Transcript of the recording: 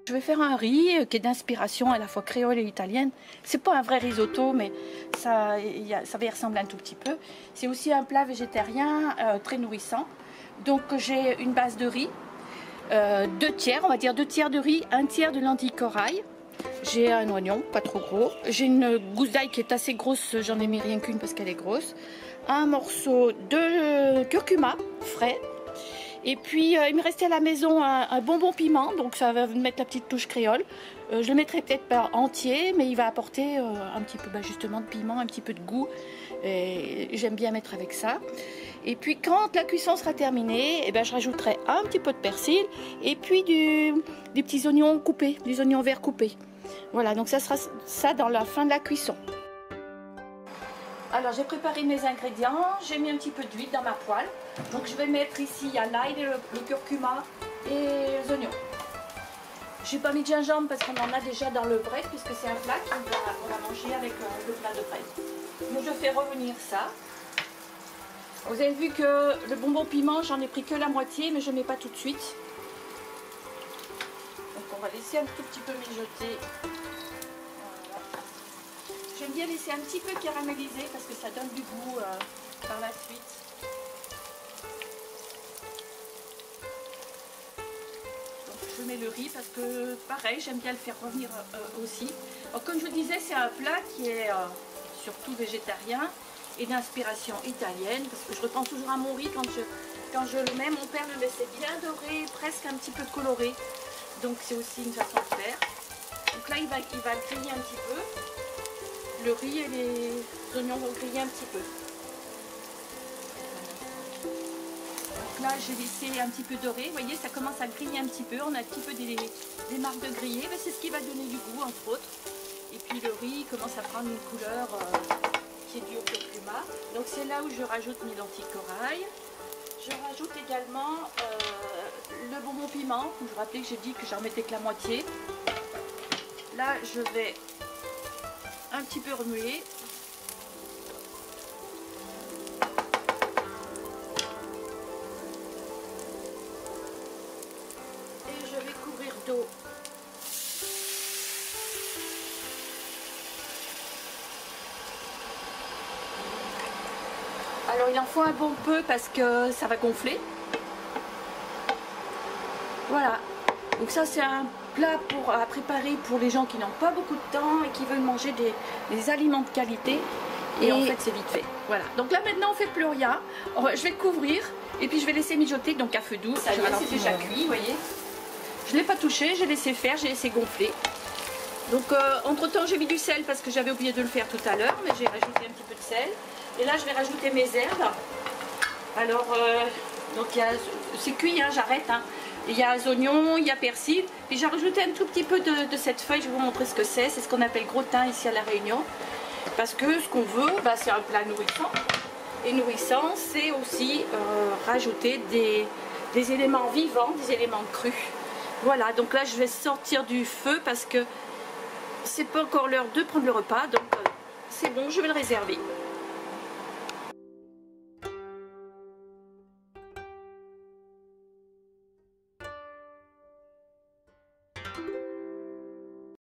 Je vais faire un riz qui est d'inspiration à la fois créole et italienne. C'est pas un vrai risotto, mais ça va y ressembler un tout petit peu. C'est aussi un plat végétarien très nourrissant. Donc j'ai une base de riz, 2 tiers, on va dire 2 tiers de riz, 1 tiers de lentilles corail. J'ai un oignon, pas trop gros. J'ai une gousse d'ail qui est assez grosse, j'en ai mis rien qu'une parce qu'elle est grosse. Un morceau de curcuma frais. Et puis il me restait à la maison un bonbon piment, donc ça va mettre la petite touche créole. Je le mettrai peut-être pas entier, mais il va apporter un petit peu justement de piment, un petit peu de goût. J'aime bien mettre avec ça. Et puis quand la cuisson sera terminée, eh ben, je rajouterai un petit peu de persil et puis des petits oignons coupés, des oignons verts coupés. Voilà, donc ça sera ça dans la fin de la cuisson. Alors j'ai préparé mes ingrédients, j'ai mis un petit peu d'huile dans ma poêle. Donc je vais mettre ici, il y a l'ail, le curcuma et les oignons. J'ai pas mis de gingembre parce qu'on en a déjà dans le bread, puisque c'est un plat qu'on va manger avec le plat de bread. Donc je fais revenir ça. Vous avez vu que le bonbon piment, j'en ai pris que la moitié, mais je ne mets pas tout de suite. Donc on va laisser un tout petit peu mijoter. J'aime bien laisser un petit peu caraméliser parce que ça donne du goût par la suite. Donc je mets le riz parce que pareil, j'aime bien le faire revenir aussi. Alors, comme je vous disais, c'est un plat qui est surtout végétarien et d'inspiration italienne parce que je repense toujours à mon riz quand je le mets. Mon père le laissait bien doré, presque un petit peu coloré. Donc c'est aussi une façon de faire. Donc là il va griller un petit peu. Le riz et les oignons vont griller un petit peu. Donc là j'ai laissé un petit peu doré, vous voyez ça commence à griller un petit peu, on a un petit peu des marques de grillé, c'est ce qui va donner du goût entre autres. Et puis le riz commence à prendre une couleur qui est due au curcuma. Donc c'est là où je rajoute mes lentilles corail. Je rajoute également le bonbon piment, je vous rappelais que j'ai dit que j'en mettais que la moitié. Là je vais un petit peu remuer. Et je vais couvrir d'eau. Alors il en faut un bon peu parce que ça va gonfler. Voilà. Donc ça c'est un plat à préparer pour les gens qui n'ont pas beaucoup de temps et qui veulent manger des aliments de qualité. Et en fait c'est vite fait. Voilà. Donc là maintenant on fait plus rien. Je vais couvrir et puis je vais laisser mijoter donc à feu doux. Ça y est, c'est déjà cuit, vous voyez. Je ne l'ai pas touché, j'ai laissé faire, j'ai laissé gonfler. Donc entre temps j'ai mis du sel parce que j'avais oublié de le faire tout à l'heure, mais j'ai rajouté un petit peu de sel. Et là je vais rajouter mes herbes. Alors donc c'est cuit, hein, j'arrête. Hein. Il y a oignons, il y a persil. Puis j'ai rajouté un tout petit peu de cette feuille, je vais vous montrer ce que c'est. C'est ce qu'on appelle gros thym ici à La Réunion. Parce que ce qu'on veut, c'est un plat nourrissant. Et nourrissant, c'est aussi rajouter des éléments vivants, des éléments crus. Voilà, donc là je vais sortir du feu parce que c'est pas encore l'heure de prendre le repas. Donc c'est bon, je vais le réserver.